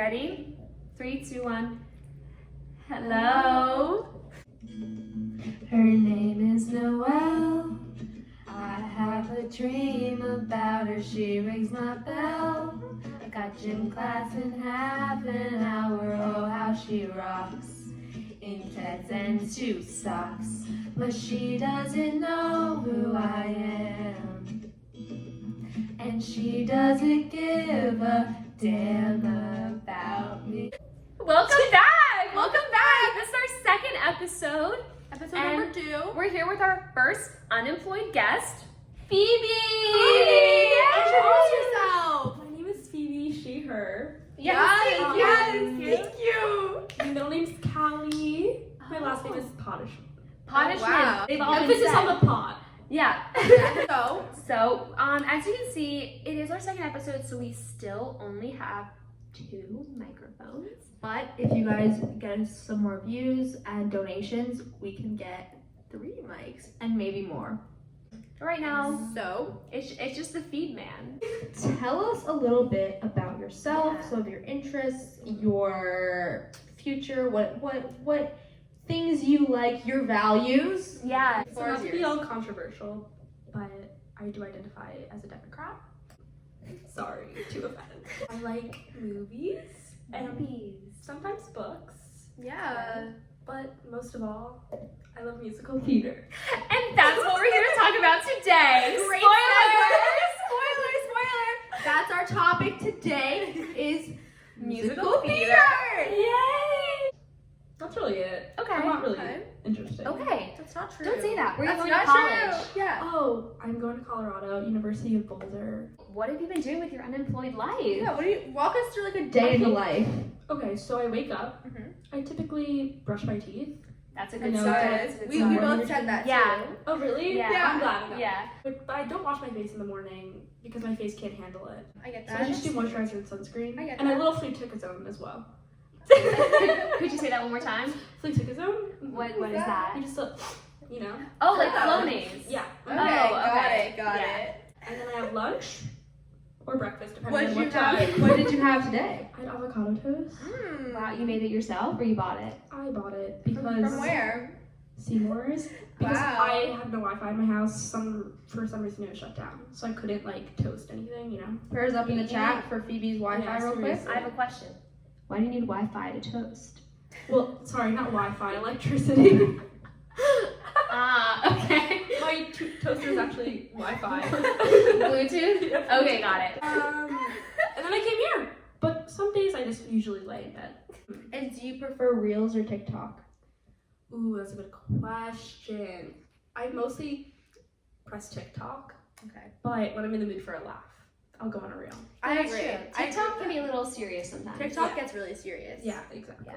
ready? 3, 2, 1. Hello. Her name is Noelle. I have a dream about her. She rings my bell. I got gym class in half an hour. Oh, how she rocks in Teds and 2 socks. But she doesn't know who I am, and she doesn't give a damn about me. Welcome back! Welcome back! This is our second episode. Episode number 2. We're here with our first unemployed guest, Phoebe! Hi! Introduce yourself! My name is Phoebe, she, her. Yes, Thank you. My middle name's Callie. My last name is Pottishman. Pottishman. Wow. They've all been Emphasis said. on the pot. Yeah. So, As you can see, it is our second episode, so we still only have 2 microphones. But if you guys get us some more views and donations, we can get 3 mics and maybe more. Right now, so it's just the feed man. Tell us a little bit about yourself, Yeah. some of your interests, your future, what things you like, your values. Yeah. So not to be all controversial, but I do identify as a Democrat. Sorry to offend. I like movies and sometimes books, yeah. but most of all, I love musical theater. And that's what we're here to talk about today. Great Spoiler! That's our topic today is musical theater. Yay! That's really it. Okay. I'm not really Okay. interested. Okay. That's not true. Don't say that. Where are you That's going to not college? true. Yeah. Oh, I'm going to Colorado, University of Boulder. What have you been doing with your unemployed life? Yeah. What do you walk us through like a Day in the think- life. Okay, so I wake up. Mhm. I typically brush my teeth. That's a I good know start. that. That's a good We start. both said that Yeah. too. Oh, really? Yeah. I'm glad. Yeah. But I don't wash my face in the morning because my face can't handle it. I get So I that. just do moisturizer and sunscreen. I get and that. a little fluticasone as well. Could you say that one more time? Fluticasone? What is that? You just, you know. Oh, like Oh. Flonase. Yeah. Okay, okay. got Yeah. it. And then I have lunch or breakfast, depending What on did what you time. have? What did you have today? I had avocado toast. Wow, you made it yourself or you bought it? I bought it because From where? Seymour's. Because Wow. I have no Wi-Fi in my house. For some reason it was shut down, so I couldn't like toast anything. You know. Prayers up in the chat for Phoebe's Wi-Fi Yeah, real quick. seriously. I have a question. Why do you need Wi-Fi to toast? Well, sorry, not Wi-Fi, electricity. Okay. My toaster is actually Wi-Fi. Bluetooth? Yeah. Okay, got it. And then I came here. But some days I just usually lay in bed. And do you prefer Reels or TikTok? Ooh, that's a good question. I mostly press TikTok, Okay. but when I'm in the mood for a laugh, I'll go on a reel. I That's agree. true. I TikTok agree can be with a little serious sometimes. that. TikTok Yeah. gets really serious. Yeah, exactly.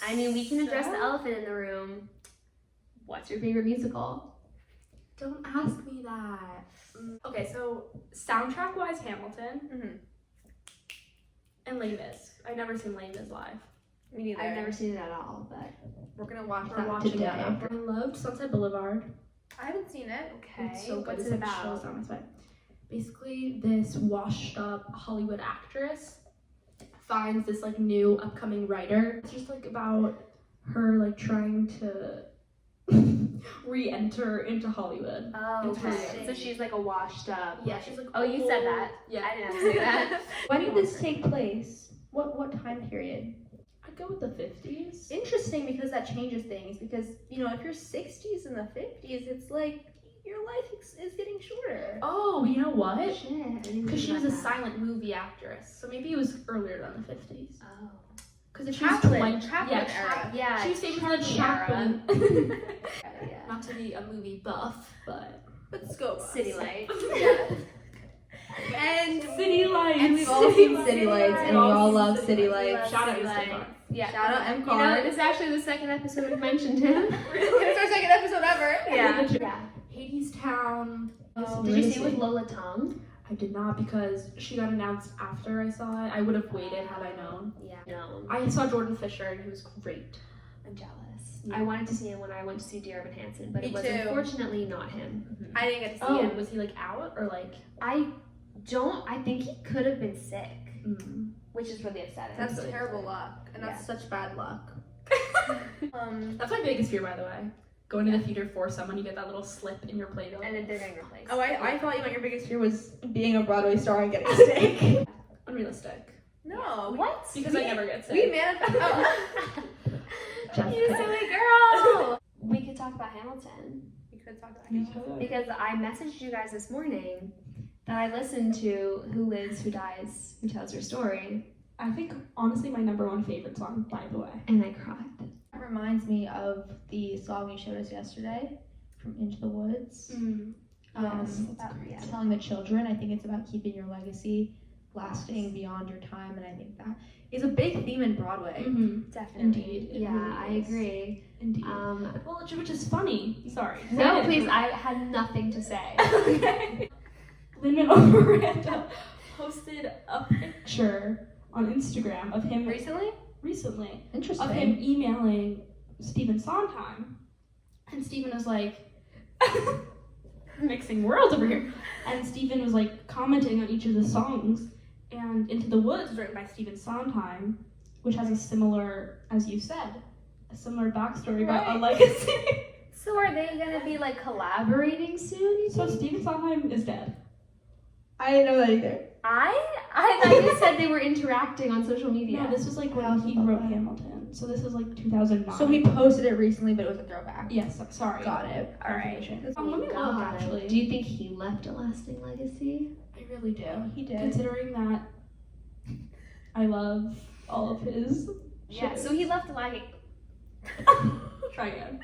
I mean, we can address the So- elephant in the room. What's your favorite musical? Don't ask me that. Okay, so soundtrack-wise, Hamilton Mhm. and Les Mis. I've never seen Les Mis live. Me neither. I've never seen it at all, but We're gonna watch We're that watching today. that after. I loved Sunset Boulevard. I haven't seen it. okay. It's so good. What's It's it like chills about? down my spine. Basically, this washed-up Hollywood actress finds this like new upcoming writer. It's just like about her like trying to re-enter into Hollywood. Oh, It's okay. really So she's like a washed up. Yeah, she's like. Oh, you said that. Yeah. I didn't have to say that. When did this take place? What time period? I'd go with the 50s. Interesting, because that changes things. Because, you know, if you're 60s and the 50s, it's like your life is getting shorter. Oh, you know what? Shit. I didn't think Because she was about a that. silent movie actress, so maybe it was earlier than the 50s. Oh. Because if she was Chaplin 20, era. Yeah. she was famous for Chaplin Chaplin. Yeah. Not to be a movie buff, but Let's go. City Lights. Yeah. And City Lights. And we've all seen City Lights, and we all love City Lights. Lights. Shout out City to Lights. Encore. Yeah. Shout out You know, Encore. this is actually the second episode we mentioned him. It's our second episode ever. Yeah. Yeah. Hades Town. Did you see it with Lola Tongue? I did not, because she got announced after I saw it. I would have waited had I known. Yeah. No. I saw Jordan Fisher and he was great. I'm jealous. Yeah. I wanted to see him when I went to see Dear Evan Hansen, but Me it was too. unfortunately not him. I didn't get to see Oh, it. was he like out or like? I I think he could have been sick, which is really upsetting. That's really terrible luck, and that's such bad luck. That's my biggest fear, by the way. Going to the theater for someone, you get that little slip in your Play-Doh. And then they're getting replaced. Oh, I thought you meant your biggest fear was being a Broadway star and getting sick. Unrealistic. No. What? Because I never get sick. We manifest. You silly girl! We could talk about Hamilton. We could talk about Because I messaged you guys this morning that I listened to Who Lives, Who Dies, Who Tells Your Story. I think, honestly, my #1 favorite song, by the way. And I cried. That reminds me of the song you showed us yesterday from Into the Woods. Telling the children. I think it's about keeping your legacy lasting beyond your time, and I think that is a big theme in Broadway. Definitely. Indeed. It Yeah, really I is. agree. Indeed. Well, which is funny. Sorry. No, please, I had nothing to say. Okay. Lin-Manuel Miranda posted a picture on Instagram of him recently Interesting. of him emailing Stephen Sondheim, and Stephen was like mixing worlds over here, and Stephen was like commenting on each of the songs, and Into the Woods was written by Stephen Sondheim, which has a similar, as you said, a similar backstory about a legacy. So are they gonna be like collaborating soon? So Stephen Sondheim is dead. I didn't know that either. I thought you said they were interacting on social media. No, this was like when he wrote Hamilton. So this is like 2009. So he posted it recently, but it was a throwback. Yes, sorry. Got it. All right. Let me look, actually. Do you think he left a lasting legacy? I really do. He did. Considering that I love all of his Yeah. shit. So he left a legacy. Try again.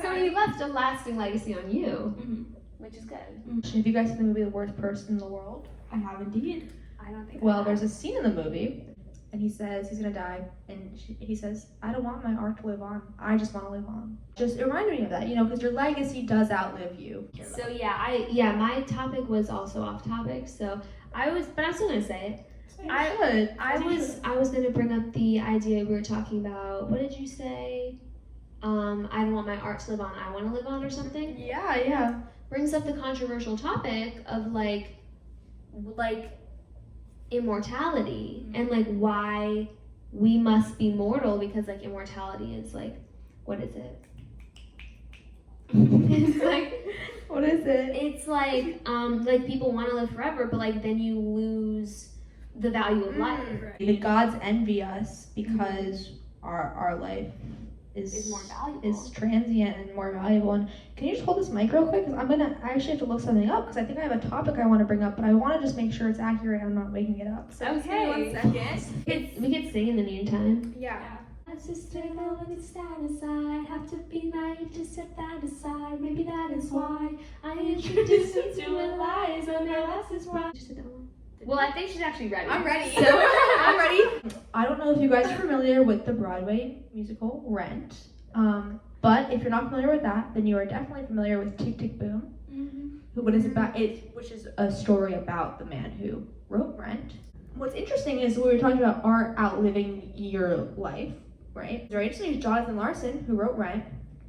So he left a lasting legacy on you, Mm-hmm. which is good. Have you guys seen the movie The Worst Person in the World? I have indeed. I don't think. Well, there's a scene in the movie, and he says he's gonna die, and he says, "I don't want my art to live on. I just want to live on." Just it reminded me of that, because your legacy does outlive you. So my topic was also off topic. So but I'm still gonna say it. I was gonna bring up the idea we were talking about. What did you say? I don't want my art to live on. I want to live on, or something. Yeah. Brings up the controversial topic of like immortality and like why we must be mortal, because like immortality is like, what is it? It's like, What is it? it's like people want to live forever, but like then you lose the value of life. The gods envy us because our life Is more valuable. is transient and more valuable. And can you just hold this mic real quick? Because I actually have to look something up, because I think I have a topic I want to bring up, but I want to just make sure it's accurate and I'm not making it up. So Okay. 1 second. We could sing in the meantime. Yeah. Let's just take a look and stand aside. Have to be naive to set that aside. Maybe that is why I introduced you to Eliza. Now that's his right. Well, I think she's actually ready. I'm ready. So, I'm ready. I don't know if you guys are familiar with the Broadway musical Rent, but if you're not familiar with that, then you are definitely familiar with Tick Tick Boom, which is a story about the man who wrote Rent. What's interesting is we were talking about art outliving your life, right? It's very interesting is Jonathan Larson, who wrote Rent.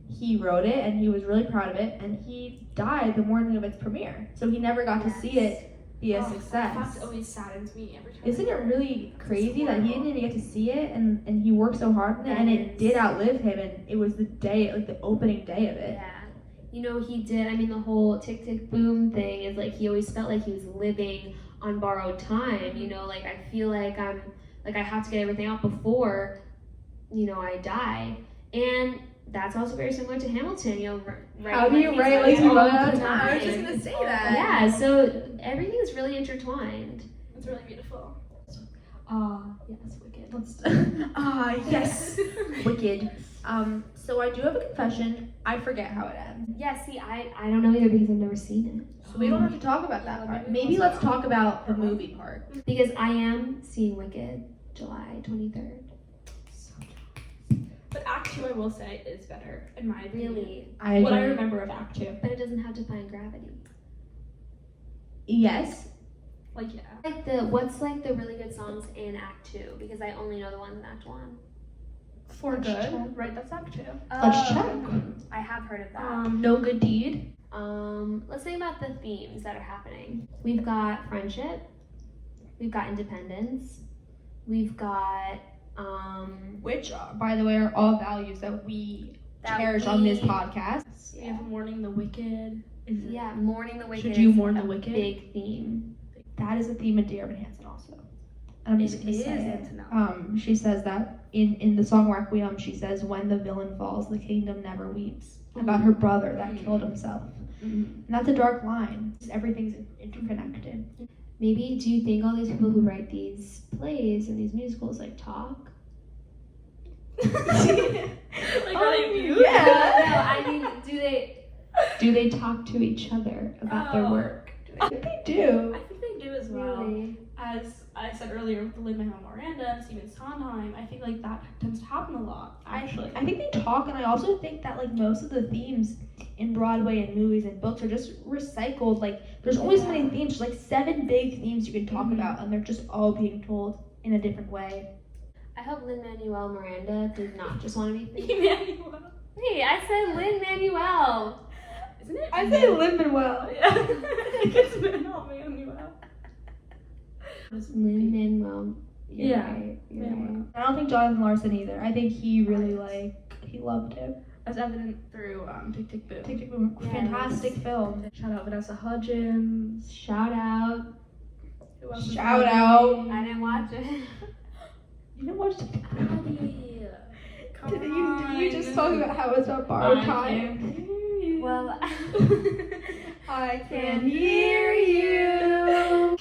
He wrote it and he was really proud of it, and he died the morning of its premiere, so he never got to see it be a success. That always saddens me every time. Isn't it really crazy that he didn't even get to see it, and he worked so hard on it, and it did outlive him, and it was the day, like the opening day of it. Yeah. He did. I mean, the whole Tick Tick Boom thing is like he always felt like he was living on borrowed time. Like I feel like I have to get everything out before, I die. And that's also very similar to Hamilton, right? How do you write like you run out of time? I was just gonna say that. Yeah, so everything is really intertwined. It's really beautiful. Yes, Wicked. Yes, Wicked. So I do have a confession. I forget how it ends. Yeah, see, I don't know either because I've never seen it. So we don't have to talk about that part. Maybe let's talk about the movie part. Because I am seeing Wicked July 23rd. But Act 2, I will say, is better, in my opinion. Really? I What I agree. remember of Act 2. But it doesn't have Defying Gravity. Yes. Like, yeah. What's like the really good songs in Act 2? Because I only know the ones in Act 1. For Good, right? That's Act 2. Let's check. I have heard of that. No Good Deed. Let's think about the themes that are happening. We've got friendship, we've got independence, we've got Which, by the way, are all values that we cherish on this podcast. We have mourning the wicked. mourning the wicked. Should you is mourn the a wicked? big theme. That is a theme in Dear Evan Hansen also. I'm just gonna It say is, it. She says that in the song Requiem, she says, when the villain falls, the kingdom never weeps. About her brother that killed himself. And that's a dark line. Everything's interconnected. Maybe, do you think all these people who write these plays and these musicals like talk? Like, are they mute? Yeah. No, I mean, do they talk to each other about their work? I think they do. I think they do as well. Really? As I said earlier with Lin-Manuel Miranda and Stephen Sondheim, I think like that tends to happen a lot. Actually, I think they talk, and I also think that like most of the themes in Broadway and movies and books are just recycled. Like there's only so many themes. There's like 7 big themes you can talk about, and they're just all being told in a different way. I hope Lin-Manuel Miranda did not just want to be Emmanuel. Hey, I said Lin-Manuel. Isn't it? I say Lin-Manuel. Yeah. It's Emmanuel. Lin-Manuel. You're Yeah. right. You're Yeah. right. I don't think Jonathan Larson either. I think he really he loved him. As evident through Tick Tick Boom. Tick, tick, boom. Yes. Fantastic film. Shout out Vanessa Hudgens. Shout out. Who else is Shout in the out. movie? I didn't watch it. You didn't watch Tick, Tick, Boom? Addie. Come Did you just talk about how it's about I borrowed can't time? hear you. Well, I can hear you.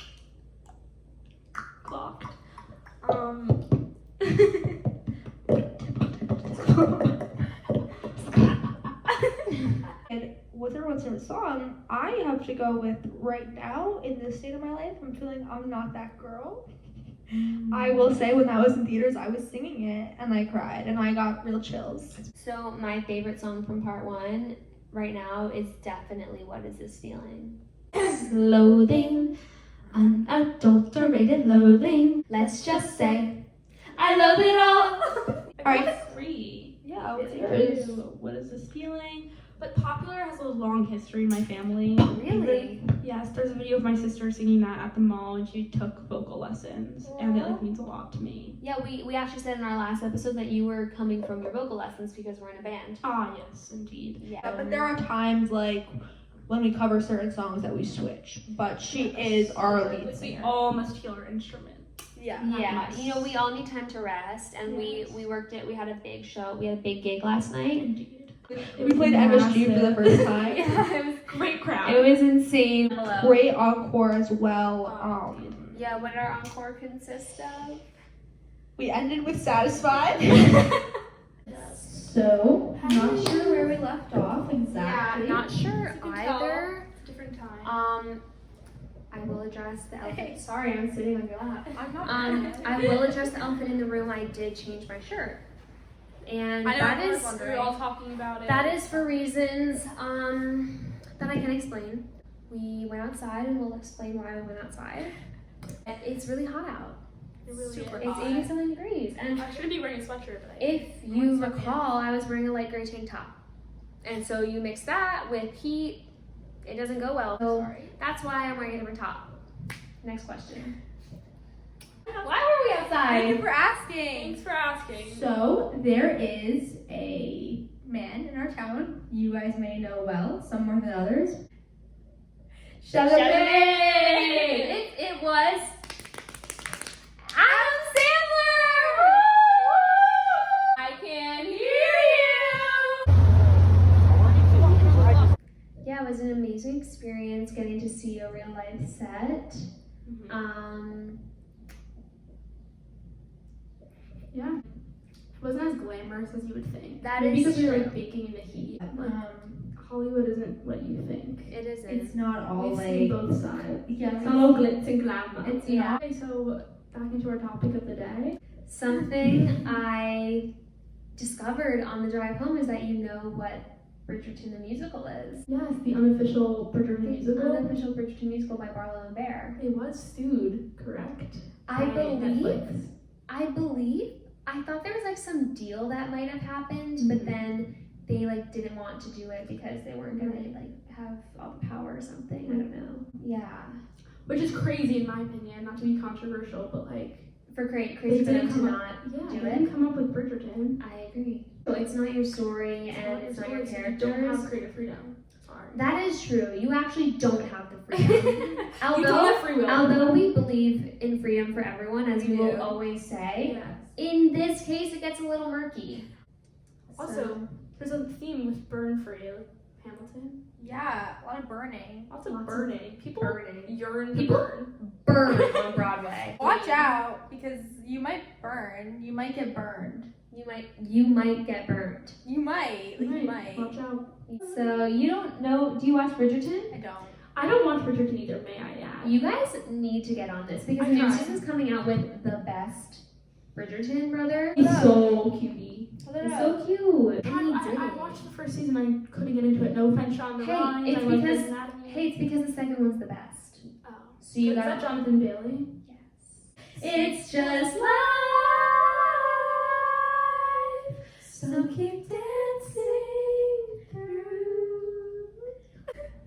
Clocked. And what's everyone's favorite song? I have to go with Right Now in this state of my life. I'm feeling I'm not that girl. I will say when that was in theaters, I was singing it and I cried and I got real chills. so my favorite song from part 1 right now is definitely What Is This Feeling? Loathing, unadulterated loathing. Let's just say, I love it all. Alright. 3. Yeah, It's what's yours? What is this feeling? But Popular has a long history in my family. Really? Yes, there's a video of my sister singing that at the mall, and she took vocal lessons, and it like means a lot to me. Yeah, we actually said in our last episode that you were coming from your vocal lessons because we're in a band. Ah, yes, indeed. Yeah. But there are times like when we cover certain songs that we switch. But she is our lead We singer. all must heal our instrument. Yeah. Yeah, you know, we all need time to rest, and we worked it. We had a big show. We had a big gig last night. Indeed. We played MSG for the first time. Yeah, it was Great crowd. it was insane. Great encore as well. Yeah, what did our encore consist of? We ended with Satisfied. So, not sure where we left off exactly. Yeah, not sure It's a good either. Different time. I will address the elephant. Sorry, I'm sitting on your lap. I'm not. I will address the elephant in the room. I did change my shirt, and that is we're all talking about it. that is for reasons that I can explain. We went outside, and we'll explain why we went outside. It's really hot out. It really Super. is. It's 80-something degrees, and I should be wearing a sweatshirt, but if you recall, I was wearing a light gray tank top, and so you mix that with heat, it doesn't go well. So that's why I'm wearing a different top. Next question. Why were we outside? Thank you for asking. Thanks for asking. So, there is a man in our town you guys may know well, some more than others. It was Adam Sandler! I can hear you! Yeah, it was an amazing experience getting to see a real life set. Yeah. It wasn't as glamorous as you would think. That Maybe is because we were true. like baking in the heat. Like, Hollywood isn't what you think. It isn't. It's not all We've seen like. both sides. Yeah, It's not all glitz and glamour. It's yeah. not. Okay, so back into our topic of the day. Something I discovered on the drive home is that you know what Bridgerton the musical is. Yes, the unofficial Bridgerton The musical. unofficial Bridgerton musical by Barlow and Bear. It was sued, correct? I By believe. Netflix. I thought there was like some deal that might have happened, but then they like didn't want to do it because they weren't gonna like have all the power or something. I don't know. Yeah. Which is crazy in my opinion, not to be controversial, but like For crazy they for them didn't to come not up. Yeah, do they it. didn't come up with Bridgerton. I agree. So it's not your story and it's not your You characters. don't have creative freedom. Sorry. That is true. You actually don't have the freedom. You don't have free will. Although we believe in freedom for everyone, as We we will do. always say, Yes. in this case it gets a little murky. Also, there's a theme with burn for you, Hamilton. Yeah, a lot of burning. Lots of burning. People burning. yearn to People- burn. Burn on Broadway. Watch out, because you might burn. You might get burned. You might get burnt. You might. Like, you might. Watch out. So you don't know? Do you watch Bridgerton? I don't. I don't watch Bridgerton either, may I add. You guys need to get on this because I new tried. season's coming out with the best Bridgerton brother. He's so cutie. He's so cute. And he did I it. watched the first season, I couldn't get into it. No offense, Sean. The Hey, Rhines, it's I like because- Grey's Anatomy. Hey, it's because the second one's the best. Oh. So you Is gotta. that Jonathan Bailey? It's just life. So keep dancing through.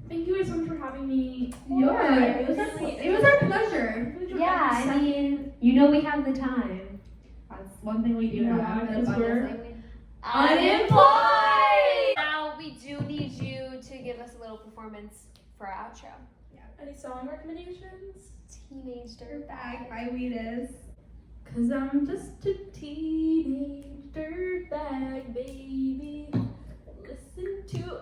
Thank you guys so much for having me. Yeah, it was our pleasure. Yeah, I mean, you know we have the time. That's one thing we do Yeah, have. because we're unemployed. Now we do need you to give us a little performance for our outro. Any song recommendations? Teenage Dirtbag Dirtbag. by Weedus. Cause I'm just a teenage dirtbag, baby. Listen to